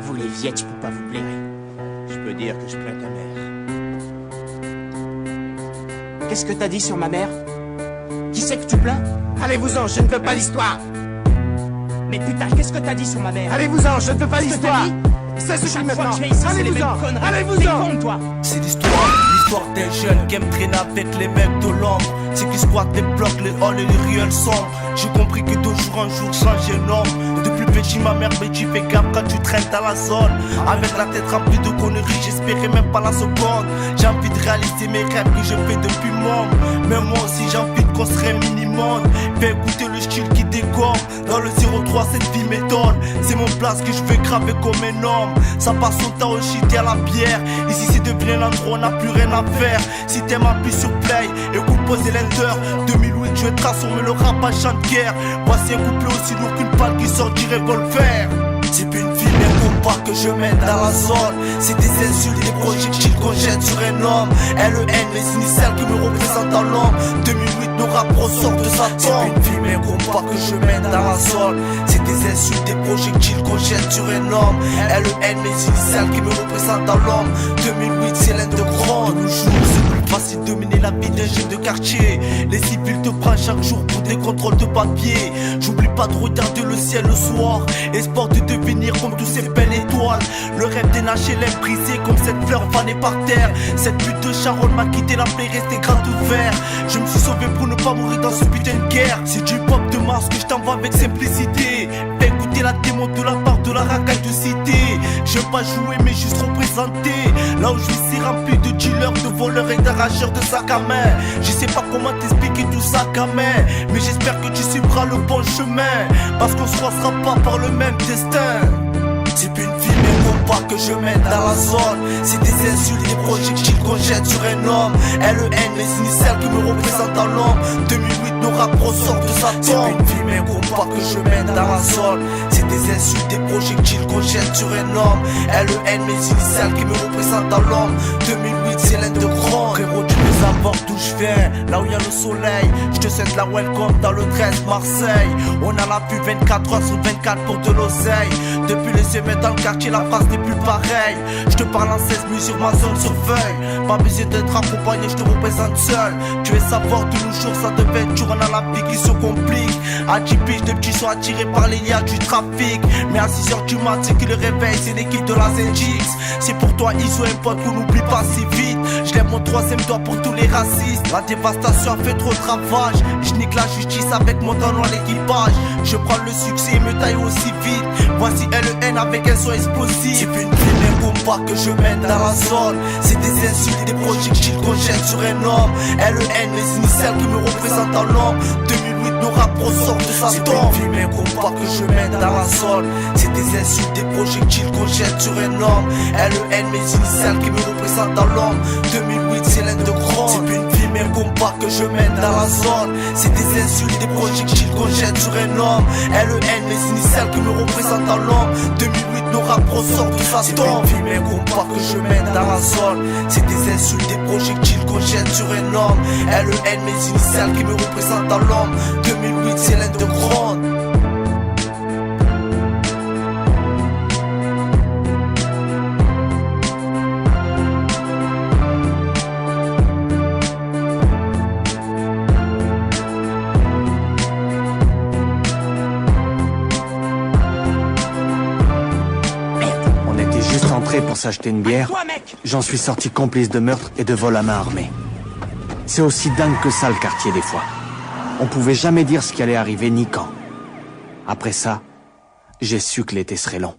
Vous les viettes, je peux pas vous blairer. Je peux dire que je plains ta mère. Qu'est-ce que t'as dit sur ma mère? Qui c'est que tu plains? Allez-vous-en, je ne veux pas l'histoire. Mais putain, qu'est-ce que t'as dit sur ma mère? Allez-vous-en, je ne veux pas l'histoire. C'est ce Chaque que fois je fais ici, c'est les mêmes Allez-vous-en, conneries. T'es allez-vous-en. con, toi. C'est l'histoire d'un jeune qui aime traîner avec les mecs de l'ombre. C'est qui squatte les blocs, les halls et les ruelles sombres. J'ai compris que de jour en jour change un homme. Depuis petit ma mère me dit fais gaffe quand tu traînes dans la zone. Avec la tête remplie de conneries, j'espérais même pas la seconde. J'ai envie de réaliser mes rêves que je fais depuis môme. Mais moi aussi j'ai envie de construire un mini-monde. Fais écouter le style qui décore. Dans le 03 cette vie m'étonne. C'est mon place que je veux graver comme un homme. Ça passe autant au shit et à la bière. Ici c'est devenu l'endroit où on n'a plus rien à faire. Si t'aimes appuie sur play, écoute poser l'enter. 2008 je vais transformer le rap en chant de guerre. Voici un couplet aussi lourd qu'une balle qui sort du revolver. C'est plus une fille mais un compas que je mène dans la zone. C'est des insultes, des projectiles qu'on jette sur un homme. LEN, les initiales qui me représentent dans l'ombre. 2008 nos rap ressortent de sa tombe. C'est plus une fille mais un compas que je mène dans la zone. C'est des insultes, des projectiles qu'on jette sur un homme. LEN, les initiales qui me représentent dans l'ombre. 2008 c'est l'un de grand. De nos jours c'est plus facile de mener la vie d'un jeune de quartier. Les civils te prennent chaque jour pour des contrôles de papier. J'oublie pas de regarder le ciel le soir. Espoir de devenir comme tous ces belles étoiles. Le rêve des HLM brisé comme cette fleur fanée par terre. Cette pute de Charonne m'a quitté, la plaie restée grande ouverte. Je me suis sauvé pour ne pas mourir dans ce putain de guerre. C'est du pop de Mars que je t'envoie avec simplicité. Fais écouter la démo de la part de la racaille de cité. Je veux pas jouer mais juste représenter. Là où je vis c'est rempli de dealers, de voleurs et d'arracheurs de sac à main. Je sais pas comment t'expliquer tout ça gamin, mais j'espère que tu suivras le bon chemin. Parce qu'on se croisera pas par le même destin. C'est plus une fille mais un compas que je mène dans la zone. C'est des insultes, des projectiles qu'on jette sur un homme. LEN, les initiales qui me représentent dans l'ombre. 2008 nos rap ressortent de sa tombe. C'est plus une fille mais un compas que je mène dans la zone. C'est des insultes, des projectiles qu'on jette sur un homme. LEN, les initiales qui me représentent dans l'ombre. 2008 c'est l'un de grand. Frérot tu veux savoir d'où je viens, là où y a le soleil. Je te souhaite la welcome dans le 13 Marseille. On a la vue 24 heures sur 24 pour de l'oseille. Depuis les yeux dans le quartier la phrase n'est plus pareille. Je te parle en 16 mesures, ma zone sur feuille. Pas besoin d'être accompagné, je te représente seul. Tu veux savoir de nos jours ça devait être dur. On a la vie qui se complique. À 10 piges de petits sont attirés par les liens du trafic. Mais à 6h du mat c'est qui le réveille, c'est l'équipe de la ZX. C'est pour toi Iso un pote qu'on n'oublie pas si vite. Je lève mon troisième doigt pour tous les racistes. La dévastation a fait trop de ravages. Je nique la justice avec mon talon à l'équipage. Je prends le succès et me taille aussi vite. Voici LEN avec un son explosif. C'est plus une fille mais un combat que je mène dans la zone. C'est des insultes, des projectiles qu'on jette sur un homme. LEN, les initiales qui me représentent dans l'ombre. 2008 nos rap ressortent de sa tombe. C'est plus une fille mais un combat que je mène dans la zone. C'est des insultes, des projectiles qu'on jette sur un homme. LEN, mes initiales qui me représentent dans l'ombre. 2008 c'est l'un de grand. C'est plus une fille mais un combat que je mène dans la zone. C'est des insultes, des projectiles qu'on jette sur un homme. LEN, mes initiales qui me représentent dans l'ombre. 2008 nos rap ressortent de sa tombe. C'est plus une fille mais un combat que je mène dans la zone. C'est des insultes, des projectiles qu'on jette sur un homme. LEN, mes initiales qui me représentent dans l'ombre. 2008 c'est l'un de grand. Pour s'acheter une bière, j'en suis sorti complice de meurtre et de vol à main armée. C'est aussi dingue que ça le quartier des fois. On pouvait jamais dire ce qui allait arriver ni quand. Après ça, j'ai su que l'été serait long.